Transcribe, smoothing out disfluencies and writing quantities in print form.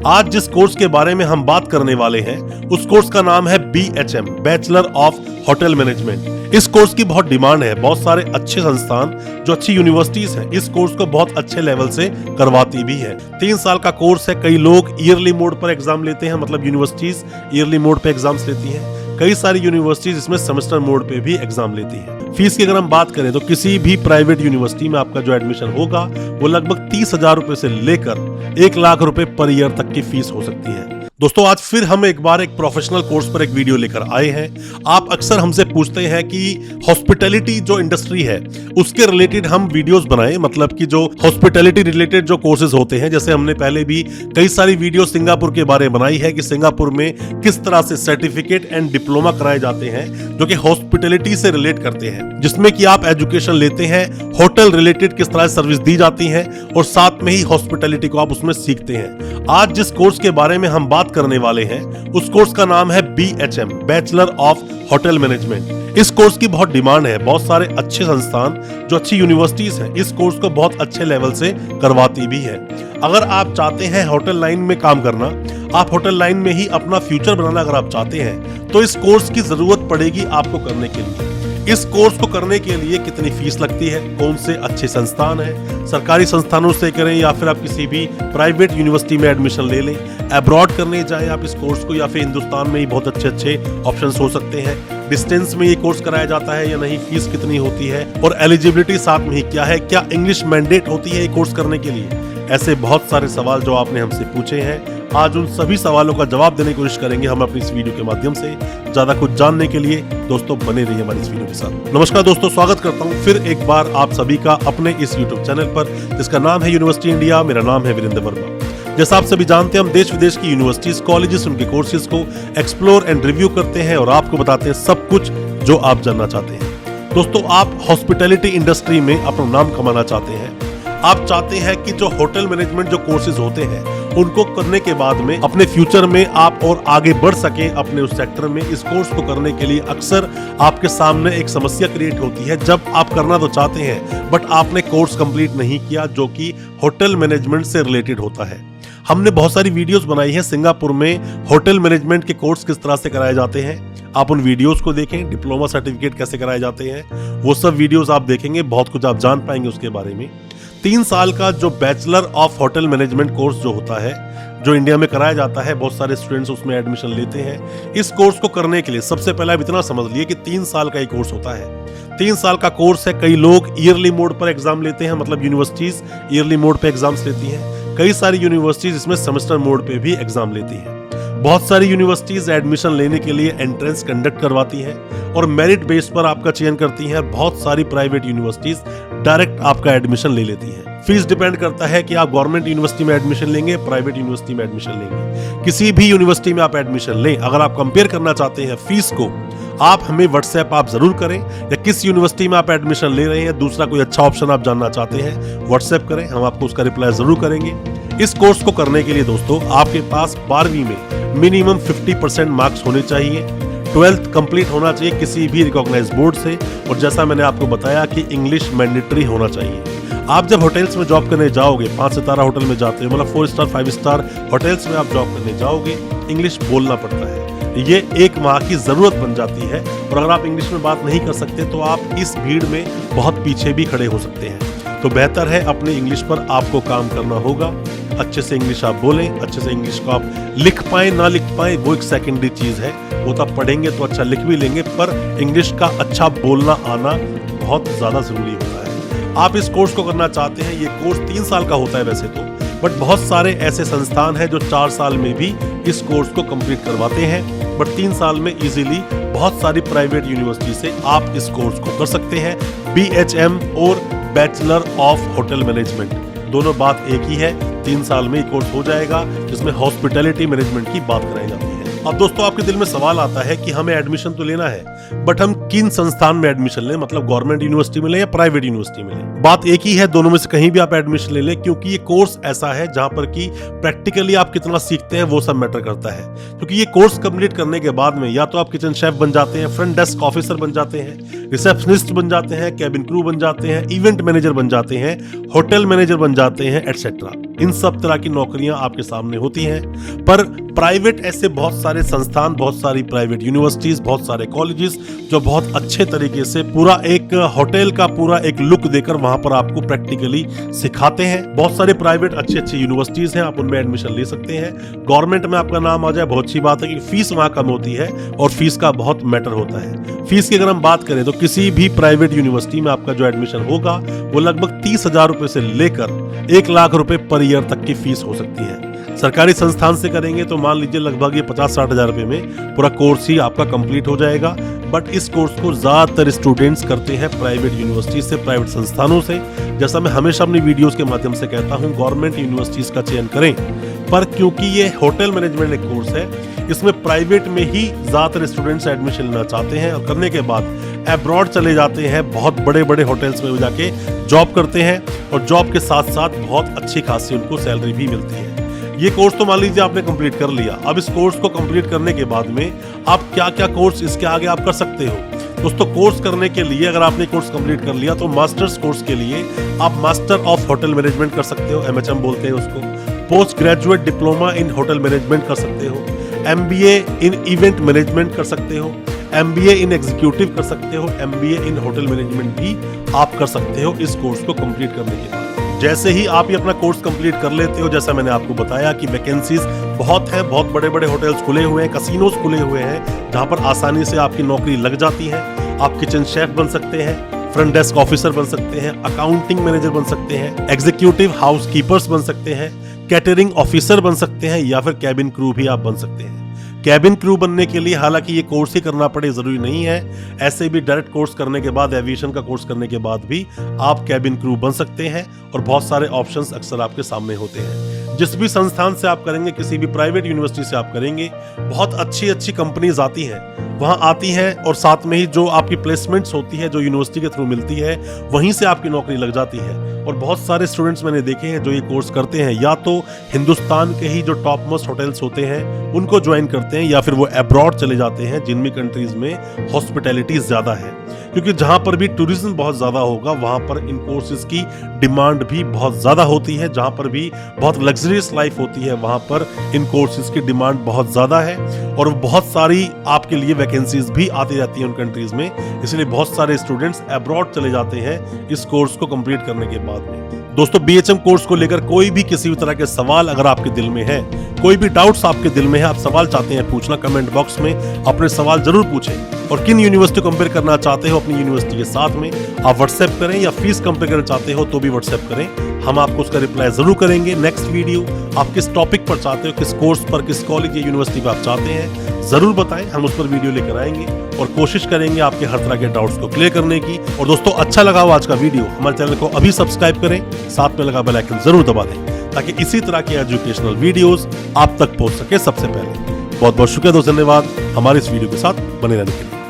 आज जिस कोर्स के बारे में हम बात करने वाले हैं उस कोर्स का नाम है BHM, bachelor of hotel management. इस कोर्स की बहुत डिमांड है। बहुत सारे अच्छे संस्थान जो अच्छी यूनिवर्सिटीज हैं इस कोर्स को बहुत अच्छे लेवल से करवाती भी है। 3 साल का कोर्स है। कई लोग ईयरली मोड पर एग्जाम लेते हैं, मतलब यूनिवर्सिटीज ईयरली मोड पे एग्जाम्स लेती हैं। कई सारी यूनिवर्सिटीज इसमें सेमेस्टर मोड पे भी एग्जाम लेती हैं। फीस की अगर हम बात करें तो किसी भी प्राइवेट यूनिवर्सिटी में आपका जो एडमिशन होगा वो लगभग 30,000 रुपए से लेकर 1 लाख रुपए पर ईयर तक की फीस हो सकती है। दोस्तों आज फिर हम एक बार एक प्रोफेशनल कोर्स पर एक वीडियो लेकर आए हैं। आप अक्सर हमसे पूछते हैं कि हॉस्पिटैलिटी जो इंडस्ट्री है उसके रिलेटेड हम वीडियोस बनाएं, मतलब कि जो हॉस्पिटैलिटी रिलेटेड जो कोर्सेज होते हैं। जैसे हमने पहले भी कई सारी वीडियो सिंगापुर के बारे में बनाई है कि सिंगापुर में किस तरह से सर्टिफिकेट एंड डिप्लोमा कराए जाते हैं जो कि हॉस्पिटैलिटी से रिलेट करते हैं, जिसमें कि आप एजुकेशन लेते हैं, होटल रिलेटेड किस तरह से सर्विस दी जाती है और साथ में ही हॉस्पिटैलिटी को आप उसमें सीखते हैं। आज जिस कोर्स के बारे में हम बात करने वाले हैं उस कोर्स का नाम है BHM, bachelor of hotel management. इस कोर्स की बहुत डिमांड है। बहुत सारे अच्छे संस्थान जो अच्छी यूनिवर्सिटीज हैं इस कोर्स को बहुत अच्छे लेवल से करवाती भी है। अगर आप चाहते हैं होटल लाइन में काम करना, आप होटल लाइन में ही अपना फ्यूचर बनाना अगर आप चाहते हैं तो इस कोर्स की जरूरत पड़ेगी आपको करने के लिए। इस कोर्स को करने के लिए कितनी फीस लगती है, कौन से अच्छे संस्थान हैं, सरकारी संस्थानों से करें या फिर आप किसी भी प्राइवेट यूनिवर्सिटी में एडमिशन ले लें, अब्रॉड करने जाएं आप इस कोर्स को या फिर हिंदुस्तान में ही बहुत अच्छे अच्छे ऑप्शंस हो सकते हैं। डिस्टेंस में ये कोर्स कराया जाता है या नहीं, फीस कितनी होती है और एलिजिबिलिटी साथ में ही क्या है, क्या इंग्लिश मैंडेट होती है ये कोर्स करने के लिए। ऐसे बहुत सारे सवाल जो आपने हमसे पूछे हैं, आज उन सभी सवालों का जवाब देने की कोशिश करेंगे हम अपनी इस वीडियो के माध्यम से। ज्यादा कुछ जानने के लिए दोस्तों बने रहिए हमारी इस वीडियो के साथ। नमस्कार दोस्तों, स्वागत करता हूं फिर एक बार आप सभी का अपने इस यूट्यूब चैनल पर जिसका नाम है यूनिवर्सिटी इंडिया। मेरा नाम है वीरेंद्र वर्मा। जैसा आप सभी जानते हैं हम देश विदेश की यूनिवर्सिटीज, कॉलेजेस, उनके कोर्सेज को एक्सप्लोर एंड रिव्यू करते हैं और आपको बताते हैं सब कुछ जो आप जानना चाहते हैं। दोस्तों आप हॉस्पिटैलिटी इंडस्ट्री में अपना नाम कमाना चाहते हैं, आप चाहते हैं कि जो होटल मैनेजमेंट जो कोर्सेज होते हैं उनको करने के बाद में अपने फ्यूचर में आप और आगे बढ़ सकें अपने उस सेक्टर में। इस कोर्स को करने के लिए अक्सर आपके सामने एक समस्या क्रिएट होती है जब आप करना तो चाहते हैं बट आपने कोर्स कंप्लीट नहीं किया जो कि होटल मैनेजमेंट से रिलेटेड होता है। हमने बहुत सारी वीडियोस बनाई है सिंगापुर में होटल मैनेजमेंट के कोर्स किस तरह से कराए जाते हैं। आप उन वीडियोस को देखें, डिप्लोमा सर्टिफिकेट कैसे कराए जाते हैं वो सब वीडियोस आप देखेंगे, बहुत कुछ आप जान पाएंगे उसके बारे में। 3 साल का जो bachelor of hotel management course जो होता है, जो इंडिया में कराया जाता है, बहुत सारे स्टूडेंट्स उसमें एडमिशन लेते हैं। इस कोर्स को करने के लिए सबसे पहले आप इतना समझ लिए कि 3 साल का ये कोर्स होता है। 3 साल का कोर्स है। कई लोग ईयरली मोड पर एग्जाम लेते हैं, मतलब यूनिवर्सिटीज ईयरली मोड पे एग्जाम्स लेती हैं। कई सारी यूनिवर्सिटीज इसमें सेमेस्टर मोड पे भी एग्जाम लेती हैं। बहुत सारी यूनिवर्सिटीज एडमिशन लेने के लिए एंट्रेंस कंडक्ट करवाती हैं और मेरिट बेस पर आपका चयन करती हैं। बहुत सारी प्राइवेट यूनिवर्सिटीज डायरेक्ट आपका एडमिशन ले लेती हैं। फीस डिपेंड करता है कि आप गवर्नमेंट यूनिवर्सिटी में एडमिशन लेंगे, प्राइवेट यूनिवर्सिटी में एडमिशन लेंगे। किसी भी यूनिवर्सिटी में आप एडमिशन लें, अगर आप कंपेयर करना चाहते हैं फीस को, आप हमें व्हाट्सएप आप जरूर करें। या किस यूनिवर्सिटी में आप एडमिशन ले रहे हैं, दूसरा कोई अच्छा ऑप्शन आप जानना चाहते हैं, व्हाट्सएप करें, हम आपको उसका रिप्लाई जरूर करेंगे। इस कोर्स को करने के लिए दोस्तों आपके पास 12वीं में मिनिमम 50% मार्क्स होने चाहिए, 12th कंप्लीट होना चाहिए किसी भी रिकॉग्नाइज्ड बोर्ड से, और जैसा मैंने आपको बताया कि इंग्लिश मैंडेटरी होना चाहिए। आप जब होटल्स में जॉब करने जाओगे, 5 सितारा होटल में जाते हो, मतलब 4 स्टार 5 स्टार होटल्स में आप जॉब करने जाओगे, इंग्लिश बोलना पड़ता है। ये 1 माह की जरूरत बन जाती है और अगर आप इंग्लिश में बात नहीं कर सकते तो आप इस भीड़ में बहुत पीछे भी खड़े हो सकते हैं। तो बेहतर है अपने इंग्लिश पर आपको काम करना होगा। अच्छे से इंग्लिश आप बोलें, अच्छे से इंग्लिश को आप लिख पाएं ना लिख पाएं वो एक सेकेंडरी चीज है, वो तो आप पढ़ेंगे तो अच्छा लिख भी लेंगे, पर इंग्लिश का अच्छा बोलना आना बहुत ज्यादा जरूरी होता है। आप इस कोर्स को करना चाहते हैं, ये कोर्स 3 साल का होता है वैसे तो, बट बहुत सारे ऐसे संस्थान हैं जो 4 साल में भी इस कोर्स को कंप्लीट करवाते हैं, बट 3 साल में इजीली बहुत सारी प्राइवेट यूनिवर्सिटी से आप इस कोर्स को कर सकते हैं। BHM और बैचलर ऑफ होटल मैनेजमेंट दोनों बात एक ही है। 3 साल में ये कोर्स हो जाएगा जिसमें हॉस्पिटैलिटी मैनेजमेंट की बात कराई जाती है। अब दोस्तों आपके दिल में सवाल आता है कि हमें एडमिशन तो लेना है, बट हम किन संस्थान में एडमिशन लें, मतलब गवर्नमेंट यूनिवर्सिटी में लें या प्राइवेट यूनिवर्सिटी में लें। बात एक ही है, दोनों में से कहीं भी आप एडमिशन ले लें, क्योंकि ये कोर्स ऐसा है जहां पर कि प्रैक्टिकली आप कितना सीखते हैं वो सब मैटर करता है। क्योंकि ये कोर्स कंप्लीट करने के बाद में या तो आप किचन शेफ बन जाते हैं, फ्रंट डेस्क ऑफिसर बन जाते हैं, रिसेप्शनिस्ट बन जाते हैं, कैबिन क्रू बन जाते हैं, इवेंट मैनेजर बन जाते हैं, होटल मैनेजर बन जाते हैं, एटसेट्रा। इन सब तरह की नौकरियां आपके सामने होती हैं। पर प्राइवेट ऐसे बहुत सारे संस्थान, बहुत सारी प्राइवेट यूनिवर्सिटीज, बहुत सारे कॉलेजेस जो बहुत अच्छे तरीके से पूरा एक होटल का पूरा एक लुक देकर वहां पर आपको प्रैक्टिकली सिखाते हैं। बहुत सारे प्राइवेट अच्छी अच्छी यूनिवर्सिटीज हैं, आप उनमें एडमिशन ले सकते हैं। गवर्नमेंट में आपका नाम आ जाए, बहुत अच्छी बात है कि फीस वहां कम होती है और फीस का बहुत मैटर होता है। फीस की अगर हम बात करें तो किसी भी प्राइवेट यूनिवर्सिटी में आपका जो एडमिशन होगा वो लगभग 30,000 रुपए से लेकर 1 लाख रुपए पर ईयर तक की फीस हो सकती है। सरकारी संस्थान से करेंगे तो मान लीजिए लगभग ये 50-60 हजार रुपए में पूरा कोर्स ही आपका कंप्लीट हो जाएगा। बट इस कोर्स को ज्यादातर स्टूडेंट्स करते हैं प्राइवेट यूनिवर्सिटी से, प्राइवेट संस्थानों से। जैसा मैं हमेशा अपनी वीडियोस के माध्यम से कहता हूं, गवर्नमेंट यूनिवर्सिटीज का चयन करें, पर क्योंकि ये होटल मैनेजमेंट एक कोर्स है, इसमें प्राइवेट में ही ज्यादातर स्टूडेंट्स एडमिशन लेना चाहते हैं और करने के बाद अब्रॉड चले जाते हैं, बहुत बड़े बड़े होटल्स में जाके जॉब करते हैं और जॉब के साथ साथ बहुत अच्छी खासी उनको सैलरी भी मिलती है। ये कोर्स तो मान लीजिए आपने कंप्लीट कर लिया। अब इस कोर्स को कंप्लीट करने के बाद में आप क्या क्या कोर्स इसके आगे आप कर सकते हो। दोस्तों, कोर्स करने के लिए अगर आपने कोर्स कंप्लीट कर लिया तो मास्टर्स कोर्स के लिए आप मास्टर ऑफ होटल मैनेजमेंट कर सकते हो, MHM बोलते हैं उसको। Post graduate diploma in hotel management कर सकते हो, MBA इन इवेंट मैनेजमेंट कर सकते हो, MBA इन एग्जीक्यूटिव कर सकते हो, MBA इन होटल मैनेजमेंट भी आप कर सकते हो इस कोर्स को कंप्लीट करने के बाद। जैसे ही आप ये अपना कोर्स कंप्लीट कर लेते हो, जैसा मैंने आपको बताया कि वैकेंसीज बहुत हैं, बहुत बड़े बड़े होटल्स खुले हुए हैं, कसिनोज खुले हुए हैं, जहां पर आसानी से आपकी नौकरी लग जाती है। आप किचन शेफ बन सकते हैं, फ्रंट डेस्क ऑफिसर बन सकते हैं, अकाउंटिंग मैनेजर बन सकते हैं, एग्जीक्यूटिव हाउस कीपर्स बन सकते हैं, कैटरिंग ऑफिसर बन सकते हैं या फिर कैबिन क्रू भी आप बन सकते हैं। कैबिन क्रू बनने के लिए हालांकि ये कोर्स ही करना पड़े जरूरी नहीं है, ऐसे भी डायरेक्ट कोर्स करने के बाद, एविएशन का कोर्स करने के बाद भी आप कैबिन क्रू बन सकते हैं और बहुत सारे ऑप्शंस अक्सर आपके सामने होते हैं। जिस भी संस्थान से आप करेंगे, किसी भी प्राइवेट यूनिवर्सिटी से आप करेंगे, बहुत अच्छी अच्छी कंपनीज आती हैं, वहां आती हैं और साथ में ही जो आपकी प्लेसमेंट्स होती है, जो यूनिवर्सिटी के थ्रू मिलती है, वहीं से आपकी नौकरी लग जाती है। और बहुत सारे स्टूडेंट्स मैंने देखे हैं जो ये कोर्स करते हैं, या तो हिंदुस्तान के ही जो टॉप मोस्ट होटल्स होते हैं उनको ज्वाइन करते हैं, या फिर वो अब्रॉड चले जाते हैं जिनमें कंट्रीज में हॉस्पिटैलिटी ज्यादा है। क्योंकि जहां पर भी टूरिज्म बहुत ज्यादा होगा वहां पर इन कोर्सेज की डिमांड भी बहुत ज्यादा होती है। जहां पर भी बहुत लग्जरियस लाइफ होती है वहां पर इन कोर्सेज की डिमांड बहुत ज्यादा है और बहुत सारी आपके लिए वैकेंसीज भी आती रहती हैं उन कंट्रीज में। इसलिए बहुत सारे स्टूडेंट्स अब्रॉड चले जाते हैं इस कोर्स को कंप्लीट करने के बाद में। दोस्तों, BHM कोर्स को लेकर कोई भी किसी भी तरह के सवाल अगर आपके दिल में है, कोई भी डाउट्स आपके दिल में है, आप सवाल चाहते हैं पूछना, कमेंट बॉक्स में अपने सवाल जरूर पूछें। और किन यूनिवर्सिटी को कंपेयर करना चाहते हो अपनी यूनिवर्सिटी के साथ में, आप व्हाट्सएप करें, या फीस कंपेयर करना चाहते हो तो भी व्हाट्सएप करें, हम आपको उसका रिप्लाई जरूर करेंगे। नेक्स्ट वीडियो आप किस टॉपिक पर चाहते हो, किस कोर्स पर, किस कॉलेज या यूनिवर्सिटी पर आप चाहते हैं, जरूर बताएं, हम उस पर वीडियो लेकर आएंगे और कोशिश करेंगे आपके हर तरह के डाउट्स को क्लियर करने की। और दोस्तों, अच्छा लगा हो आज का वीडियो, हमारे चैनल को अभी सब्सक्राइब करें, साथ में लगा बेल आइकन जरूर दबा दें ताकि इसी तरह की एजुकेशनल वीडियोस आप तक पहुंच सके सबसे पहले। बहुत बहुत शुक्रिया दोस्तों, धन्यवाद हमारे इस वीडियो के साथ बने रहने के लिए।